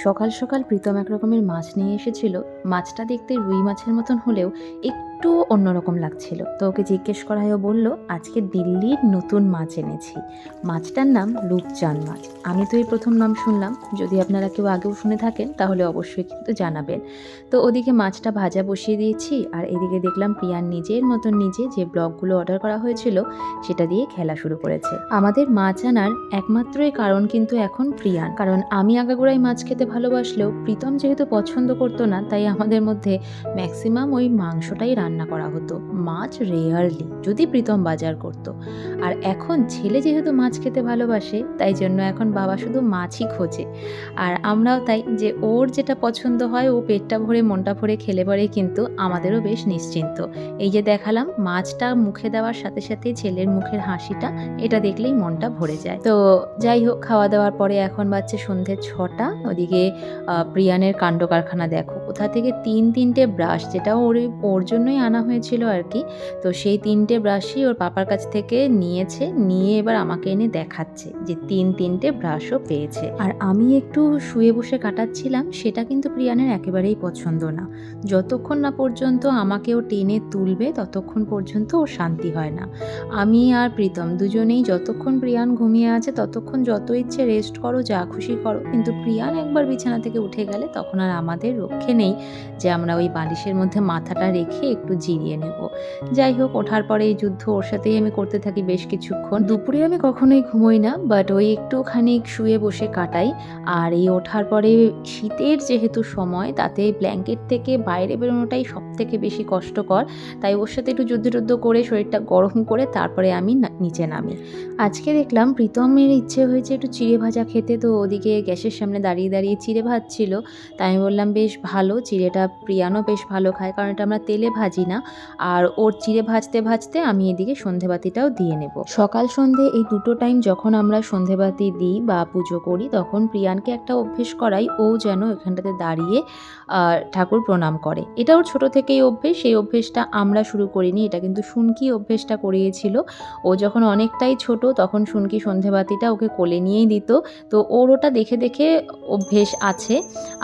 সকাল সকাল প্রীতম এক রকমের মাছ নিয়ে এসেছিল। মাছটা দেখতে রুই মাছের মতন হলেও একটু অন্যরকম লাগছিল। তো ওকে জিজ্ঞেস করায় ও বলল, আজকে দিল্লির নতুন মাছ এনেছি। মাছটার নাম রূপচাঁদ মাছ। আমি তো এই প্রথম নাম শুনলাম। যদি আপনারা কেউ আগেও শুনে থাকেন তাহলে অবশ্যই কিন্তু জানাবেন। তো ওদিকে মাছটা ভাজা বসিয়ে দিয়েছি, আর এদিকে দেখলাম প্রিয়ার নিজের মতন নিজে যে ব্লগগুলো অর্ডার করা হয়েছিল সেটা দিয়ে খেলা শুরু করেছে। আমাদের মাছ আনার একমাত্রই কারণ কিন্তু এখন প্রিয়ান, কারণ আমি আগাগোড়াই মাছ খেতে ভালোবাসলেও প্রীতম যেহেতু পছন্দ করতো না, তাই আমাদের মধ্যে ম্যাক্সিমাম ওই মাংসটাই রান্না করা হতো। মাছ রেয়ারলি, যদি প্রীতম বাজার করতো। আর এখন ছেলে যেহেতু মাছ খেতে ভালোবাসে, তাই জন্য এখন বাবা শুধু মাছই খোঁজে। আর আমরাও তাই, যে ওর যেটা পছন্দ হয় ও পেটটা ভরে মনটা ভরে খেলে পরে কিন্তু আমাদেরও বেশ নিশ্চিন্ত। এই যে দেখালাম, মাছটা মুখে দেওয়ার সাথে সাথে ছেলের মুখের হাসিটা, এটা দেখলেই মনটা ভরে যায়। তো যাই হোক, খাওয়া দাওয়ার পরে এখন বাজছে সন্ধ্যে 6টা। ওদিকে প্রিয়ানের কাণ্ড কারখানা দেখো, কোথা থেকে তিনটে ব্রাশ, যেটা ওর জন্যই আনা হয়েছিল আর কি। তো সেই 3টে ব্রাশই ওর পাপার কাছ থেকে নিয়ে এবার আমাকে এনে দেখাচ্ছে যে তিনটে ব্রাশও পেয়েছে। আর আমি একটু শুয়ে বসে কাটাচ্ছিলাম, সেটা কিন্তু প্রিয়ানের একেবারেই পছন্দ না। যতক্ষণ না পর্যন্ত আমাকে ও টেনে তুলবে ততক্ষণ পর্যন্ত ওর শান্তি হয় না। আমি আর প্রীতম দুজনেই যতক্ষণ প্রিয়ান ঘুমিয়ে আছে ততক্ষণ যত ইচ্ছে রেস্ট করো, যা খুশি করো, কিন্তু প্রিয়ান একবার বিছানা থেকে উঠে গেলে তখন আর আমাদের রক্ষে নেই যে আমরা ওই বালিশের মধ্যে মাথাটা রেখে একটু জিরিয়ে নেব। যাই হোক, ওঠার পরে এই যুদ্ধ ওর সাথেই আমি করতে থাকি বেশ কিছুক্ষণ। দুপুরে আমি কখনোই ঘুমোই না, বাট ওই একটুখানি শুয়ে বসে কাটাই। আর এই ওঠার পরে শীতের যেহেতু সময়, তাতে ব্ল্যাঙ্কেট থেকে বাইরে বেরোনোটাই সব থেকে বেশি কষ্টকর। তাই ওর সাথে একটু যুদ্ধ করে শরীরটা গরম করে তারপরে আমি নিচে নামি। আজকে দেখলাম প্রীতমের ইচ্ছে হয়েছে একটু চিড়ে ভাজা খেতে, তো ওদিকে গ্যাসের সামনে দাঁড়িয়ে চিড়ে ভাজছিল। তাই আমি বললাম, বেশ ভালো, চিড়েটা প্রিয়ানও বেশ ভালো খায়, কারণ এটা আমরা তেলে ভাজি না। আর ওর চিড়ে ভাজতে ভাজতে আমি এদিকে সন্ধেবাতিটাও দিয়ে নেব। সকাল সন্ধে এই দুটো টাইম যখন আমরা সন্ধেবাতি দিই বা পুজো করি, তখন প্রিয়ানকে একটা অভ্যেস করাই, ও যেন এখানটাতে দাঁড়িয়ে ঠাকুর প্রণাম করে। এটা ওর ছোট থেকেই অভ্যেস। সেই অভ্যেসটা আমরা শুরু করিনি, এটা কিন্তু শুনকি অভ্যেসটা করিয়েছিল। ও যখন অনেকটাই ছোট তখন শুনকি সন্ধেবাতিটা ওকে কোলে নিয়েই দিত। তো ওর ওটা দেখে দেখে অভ্যেস আছে।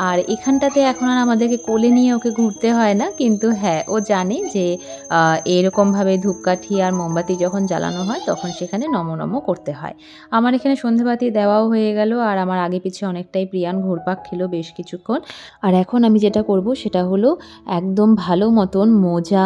আর এখানটাতে এখন আর আমাদেরকে কোলে নিয়ে ওকে ঘুরতে হয় না, কিন্তু হ্যাঁ, ও জানে যে এরকমভাবে ধূপকাঠি আর মোমবাতি যখন জ্বালানো হয় তখন সেখানে নম করতে হয়। আমার এখানে সন্ধেবাতি দেওয়াও হয়ে গেল, আর আমার আগে পিছে অনেকটাই প্রিয়ান ঘুরপাক খেলো বেশ কিছুক্ষণ। আর এখন আমি যেটা করব সেটা হলো একদম ভালো মতন মোজা,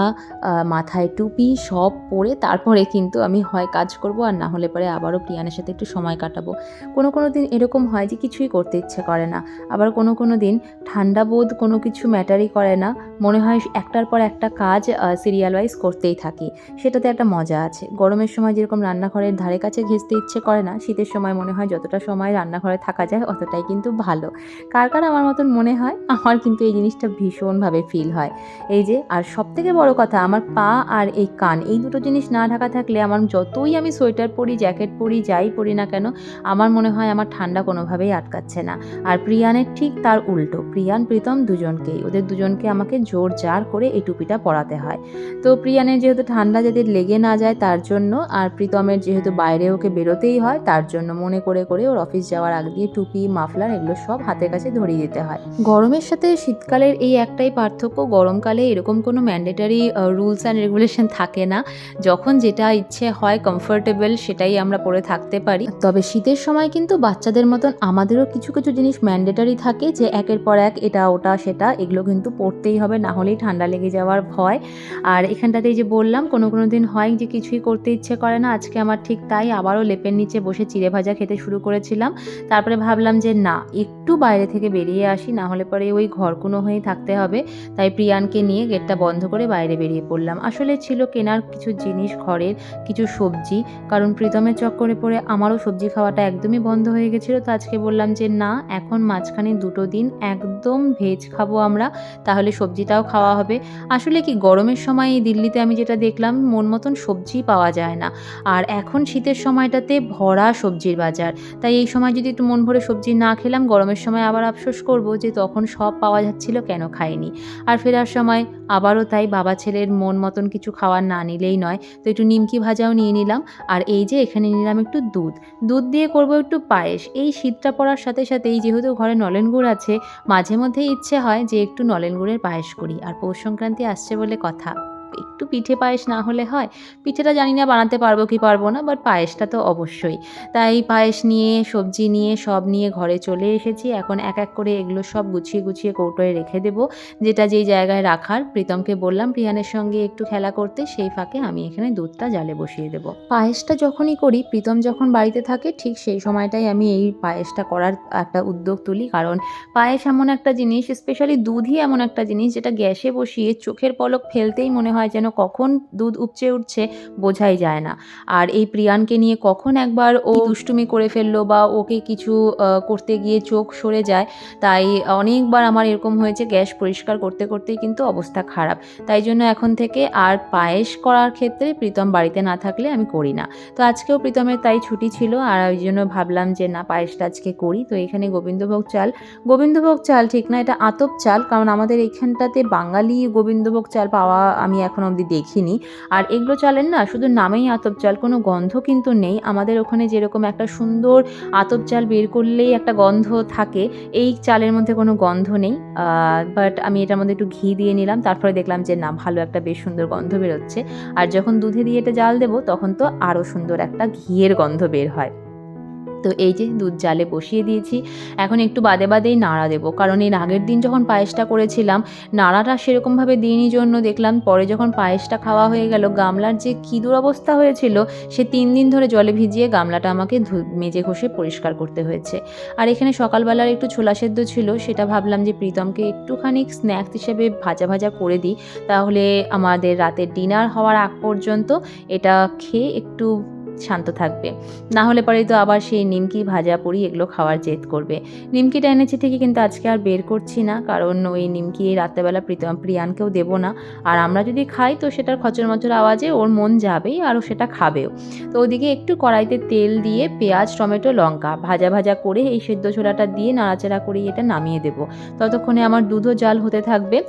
মাথায় টুপি সব পরে তারপরে কিন্তু আমি হয় কাজ করব, আর না হলে পরে আবারও প্রিয়ানের সাথে একটু সময় কাটাবো। কোনো দিন এরকম হয় যে কিছুই করতে ইচ্ছে করে না, আবার কোনো দিন ঠান্ডা বোধ কোনো কিছু ম্যাটারই করে না, মনে হয় একটার পর একটা কাজ সিরিয়াল ওয়াইজ করতেই থাকি। সেটাতে একটা মজা আছে। গরমের সময় যেরকম রান্নাঘরের ধারে কাছে ঘেঁষতে ইচ্ছে করে না, শীতের সময় মনে হয় যতটা সময় রান্নাঘরে থাকা যায় অতটাই কিন্তু ভালো। কার আমার মতন মনে হয়? আমার কিন্তু এই জিনিসটা ভীষণভাবে ফিল হয়। এই যে, আর সবথেকে বড় কথা, আমার পা আর এই কান, এই দুটো জিনিস না ঢাকা থাকলে আমার যতই আমি সোয়েটার পরি, জ্যাকেট পরি, যাই পরি না কেন, আমার মনে হয় আমার ঠান্ডা কোনোভাবেই আটকাচ্ছে না। আর প্রিয়ানের ঠিক তার উল্টো। প্রিয়ান প্রীতম দুজনকেই, ওদের দুজনকে আমাকে জোর জার করে এই টুপিটা পরাতে হয়। তো প্রিয়ানের যেহেতু ঠান্ডা যাতে লেগে না যায় তার জন্য, আর প্রীতমের যেহেতু বাইরে ওকে বেরোতেই হয় তার জন্য মনে করে ওর অফিস যাওয়ার আগ দিয়ে টুপি, মাফলার এগুলো সব হাতের কাছে ধরিয়ে দিতে হয়। গরমের সাথে শীতকালের এই একটাই পার্থক্য, গরমকালে এরকম কোনো ম্যান্ডেটারি রুলস অ্যান্ড রেগুলেশন থাকে না। যখন যেটা ইচ্ছে হয় কমফোর্টেবল সেটাই আমরা পরে থাকতে পারি। তবে শীতের সময় কিন্তু বাচ্চাদের মতন আমাদেরও কিছু জিনিস ম্যান্ডেটারি থাকে, যে একের পর এক এটা ওটা সেটা এগুলো কিন্তু পরতেই হবে, না হলেই ঠান্ডা লেগে যাওয়ার ভয়। আর এখানটাতেই যে বললাম, কোনো দিন হয় যে কিছুই করতে ইচ্ছে করে না, আজকে আমার ঠিক তাই। আবারও লেপের নিচে বসে চিড়ে ভাজা খেতে শুরু করেছিলাম। তারপরে ভাবলাম যে না, একটু বাইরে থেকে বেরিয়ে আসি, না হলে পরে ওই ঘরকুনো হয়েই থাকতে হবে। তাই প্রিয়ানকে নিয়ে গেটটা বন্ধ করে বাইরে বেরিয়ে পড়লাম। আসলে ছিল কেনার কিছু জিনিস, ঘরের কিছু সবজি, কারণ প্রীতমের চক্করে পড়ে আমারও সবজি খাওয়াটা একদমই বন্ধ হয়ে গেছিলো। তো আজকে বললাম যে না, এখন মাঝখানে 2 দিন একদম ভেজ খাবো আমরা, তাহলে সবজিটাও খাওয়া হবে। আসলে কি, গরমের সময় এই দিল্লিতে আমি যেটা দেখলাম, মন মতন সবজি পাওয়া যায় না। আর এখন শীতের সময়টাতে ভরা সবজির বাজার। তাই এই সময় যদি একটু মন ভরে সবজি না খেলাম, গরমের সময় আবার আফসোস করব যে তখন সব পাওয়া যাচ্ছিল কেন খাইনি। আর ফেরার সময় আবারও তাই, বাবা ছেলের মন মতন কিছু খাওয়ার না নিলেই নয়। তো একটু নিমকি ভাজাও নিয়ে নিলাম। নিলাম। আর এই যে এখানে নিলাম একটু দুধ দিয়ে করব একটু পায়েস। এই শীতটা পড়ার সাথে সাথেই যেহেতু ঘরে নলেন গুড় আছে, মাঝে মধ্যেই ইচ্ছে হয় যে একটু নলেন গুড়ের পায়েস করি। আর পৌষ সংক্রান্তি আসছে বলে কথা, একটু পিঠে পায়েস না হলে হয়? পিঠেটা জানি না বানাতে পারবো কি পারবো না, বাট পায়েসটা তো অবশ্যই। তাই পায়েস নিয়ে, সবজি নিয়ে, সব নিয়ে ঘরে চলে এসেছি। এখন এক এক করে এগুলো সব গুছিয়ে গুছিয়ে কৌটোয় রেখে দেবো, যেটা যেই জায়গায় রাখার। প্রীতমকে বললাম প্রিয়ানের সঙ্গে একটু খেলা করতে, সেই ফাঁকে আমি এখানে দুধটা জালে বসিয়ে দেবো। পায়েসটা যখনই করি, প্রীতম যখন বাড়িতে থাকে ঠিক সেই সময়টাই আমি এই পায়েসটা করার একটা উদ্যোগ তুলি। কারণ পায়েস এমন একটা জিনিস, স্পেশালি দুধই এমন একটা জিনিস যেটা গ্যাসে বসিয়ে চোখের পলক ফেলতেই মনে হয় যেন কখন দুধ উপচে উঠছে বোঝাই যায় না। আর এই প্রিয়ানকে নিয়ে কখন একবার ও দুষ্টুমি করে ফেললো বা ওকে কিছু করতে গিয়ে চোখ সরে যায়, তাই অনেকবার আমার এরকম হয়েছে গ্যাস পরিষ্কার করতে করতেই কিন্তু অবস্থা খারাপ। তাই জন্য এখন থেকে আর পায়েস করার ক্ষেত্রে প্রীতম বাড়িতে না থাকলে আমি করি না। তো আজকেও প্রীতমের তাই ছুটি ছিল, আর ওই জন্য ভাবলাম যে না, পায়েসটা আজকে করি। তো এখানে গোবিন্দভোগ চাল ঠিক না, এটা আতপ চাল, কারণ আমাদের এইখানটাতে বাঙালি গোবিন্দভোগ চাল পাওয়া আমি এখন অবধি দেখিনি। আর এগুলো চালের না শুধু নামেই আতপ চাল, কোনো গন্ধ কিন্তু নেই। আমাদের ওখানে যেরকম একটা সুন্দর আতপ চাল বের করলেই একটা গন্ধ থাকে, এই চালের মধ্যে কোনো গন্ধ নেই। বাট আমি এটার মধ্যে একটু ঘি দিয়ে নিলাম, তারপরে দেখলাম যে না, ভালো একটা বেশ সুন্দর গন্ধ বেরোচ্ছে। আর যখন দুধে দিয়ে এটা জাল দেবো তখন তো আরও সুন্দর একটা ঘিয়ের গন্ধ বের হয়। তো এই যে দুধ জালে বসিয়ে দিয়েছি, এখন একটু বাদে বাদেই নাড়া দেবো, কারণ এর আগের দিন যখন পায়েসটা করেছিলাম নাড়াটা সেরকমভাবে দিইনি জন্য দেখলাম পরে যখন পায়েসটা খাওয়া হয়ে গেল, গামলার যে কী দুরবস্থা হয়েছিল, সে 3 দিন ধরে জলে ভিজিয়ে গামলাটা আমাকে মেজে ঘষে পরিষ্কার করতে হয়েছে। আর এখানে সকালবেলার একটু ছোলা সেদ্ধ ছিল, সেটা ভাবলাম যে প্রীতমকে একটুখানি স্ন্যাক্স হিসেবে ভাজা ভাজা করে দিই, তাহলে আমাদের রাতের ডিনার হওয়ার আগ পর্যন্ত এটা খেয়ে একটু শান্ত থাকবে। না হলে পরেই তো আবার সেই নিমকি, ভাজা পুরি এগুলো খাওয়ার জেদ করবে। নিমকিটা এনেছি ঠিকই, কিন্তু আজকে আর বের করছি না, কারণ ওই নিমকি রাত্রেবেলা প্রিয়ানকেও দেবো না। আর আমরা যদি খাই তো সেটার খচর মচর আওয়াজে ওর মন যাবেই আর ও সেটা খাবেও। তো ওদিকে একটু কড়াইতে তেল দিয়ে পেঁয়াজ, টমেটো, লঙ্কা ভাজা ভাজা করে এই সেদ্ধ ছোলাটা দিয়ে নাড়াচাড়া করে এটা নামিয়ে দেবো। ততক্ষণে আমার দুধও জাল হতে থাকবে।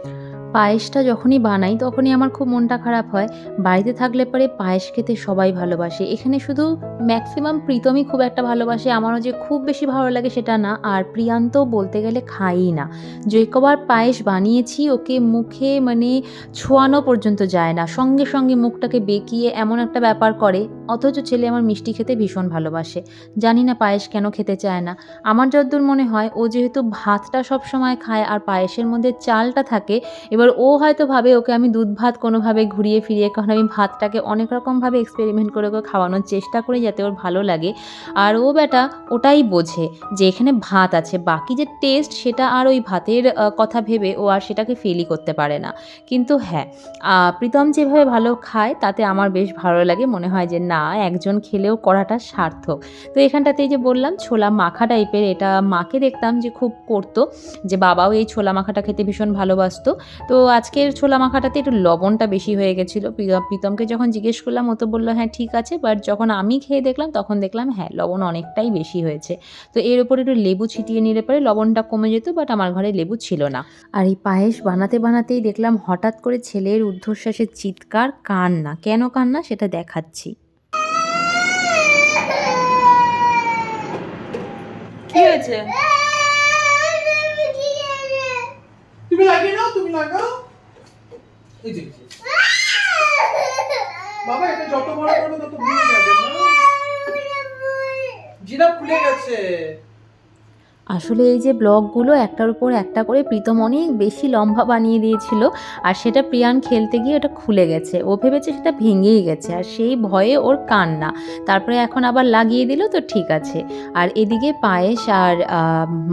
পায়েসটা যখনই বানাই তখনই আমার খুব মনটা খারাপ হয়। বাড়িতে থাকলে পরে পায়েস খেতে সবাই ভালোবাসে। এখানে শুধু ম্যাক্সিমাম প্রীতমই খুব একটা ভালোবাসে, আমারও যে খুব বেশি ভালো লাগে সেটা না। আর প্রিয়ান তো বলতে গেলে খায়ই না। যে কবার পায়েস বানিয়েছি ওকে মুখে মানে ছোঁয়ানো পর্যন্ত যায় না। সঙ্গে সঙ্গে মুখটাকে বেঁকিয়ে এমন একটা ব্যাপার করে, অথচ ছেলে আমার মিষ্টি খেতে ভীষণ ভালোবাসে। জানি না পায়েস কেন খেতে চায় না। আমার যতদূর মনে হয় ও যেহেতু ভাতটা সবসময় খায় আর পায়েসের মধ্যে চালটা থাকে, এবার ও হয়তো ভাবে ওকে আমি দুধ ভাত কোনোভাবে ঘুরিয়ে ফিরিয়ে, কারণ আমি ভাতটাকে অনেক রকমভাবে এক্সপেরিমেন্ট করে ওকে খাওয়ানোর চেষ্টা করি যাতে ওর ভালো লাগে। আর ও বেটা ওটাই বোঝে যে এখানে ভাত আছে, বাকি যে টেস্ট সেটা আর ওই ভাতের কথা ভেবে ও আর সেটাকে ফিলই করতে পারে না। কিন্তু হ্যাঁ, প্রীতম যেভাবে ভালো খায় তাতে আমার বেশ ভালো লাগে, মনে হয় যে না, একজন খেলেও করাটা সার্থক। তো এখানটাতেই যে বললাম ছোলা মাখা টাইপের, এটা মাকে দেখতাম যে খুব করতো, যে বাবাও এই ছোলা মাখাটা খেতে ভীষণ ভালোবাসতো। তো আজকের ছোলা মাখাটাতে একটু লবণটা বেশি হয়ে গেছিলো। প্রীতমকে যখন জিজ্ঞেস করলাম ও তো বললো হ্যাঁ ঠিক আছে, বাট যখন আমি খেয়ে দেখলাম তখন দেখলাম হ্যাঁ লবণ অনেকটাই বেশি হয়েছে। তো এর উপরে একটু লেবু ছিটিয়ে নিলে পরে লবণটা কমে যেত, বাট আমার ঘরে লেবু ছিল না। আর এই পায়েস বানাতে বানাতেই দেখলাম হঠাৎ করে ছেলের ঊর্ধ্বশ্বাসের চিৎকার, কান্না। কেন কান্না সেটা দেখাচ্ছি। কি হয়েছে? তুমি লাগিয়ে নাও, তুমি লাগাও। এই যে বাবা, এটা যত বড় করবে তত ভুলে যাবে না। জিরাফ খুলে গেছে। আসলে এই যে ব্লকগুলো একটার উপর একটা করে প্রীতম অনেক বেশি লম্বা বানিয়ে দিয়েছিল, আর সেটা প্রিয়ান খেলতে গিয়ে ওটা খুলে গেছে। ও ভেবেছে সেটা ভেঙেই গেছে, আর সেই ভয়ে ওর কান্না। তারপরে এখন আবার লাগিয়ে দিল তো ঠিক আছে। আর এদিকে পায়েস আর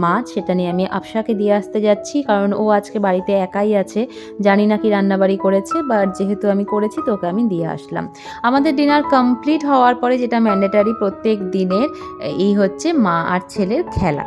মাছ সেটা নিয়ে আমি আফসাকে দিয়ে আসতে যাচ্ছি, কারণ ও আজকে বাড়িতে একাই আছে। জানি না কি রান্নাবাড়ি করেছে, বাট যেহেতু আমি করেছি তো ওকে আমি দিয়ে আসলাম। আমাদের ডিনার কমপ্লিট হওয়ার পরে যেটা ম্যান্ডেটারি প্রত্যেক দিনের, এই হচ্ছে মা আর ছেলের খেলা।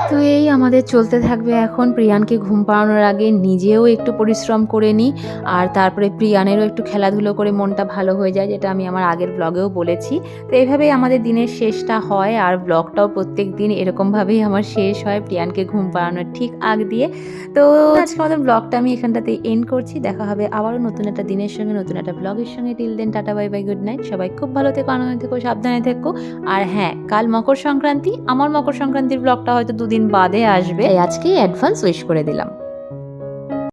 তো এই আমাদের চলতে থাকবে এখন। প্রিয়ানকে ঘুম পাড়ানোর আগে নিজেও একটু পরিশ্রম করে নিই, আর তারপরে প্রিয়ানেরও একটু খেলাধুলো করে মনটা ভালো হয়ে যায়, যেটা আমি আমার আগের ব্লগেও বলেছি। তো এইভাবেই আমাদের দিনের শেষটা হয়, আর ব্লগটাও প্রত্যেক দিন এরকমভাবেই আমার শেষ হয় প্রিয়ানকে ঘুম পাড়ানোর ঠিক আগ দিয়ে। তো আজকে আমাদের ব্লগটা আমি এখানটাতে এন্ড করছি। দেখা হবে আবারও নতুন একটা দিনের সঙ্গে, নতুন একটা ব্লগের সঙ্গে। Till then tata, bye bye, good night. সবাই খুব ভালো থেকো, আনন্দে থেকো, সাবধানে থেকো। আর হ্যাঁ, কাল মকর সংক্রান্তি। আমার মকর সংক্রান্তির ব্লগটা হয়তো 2 দিন বাদে আসবে, তাই আজকেই অ্যাডভান্স উইশ করে দিলাম।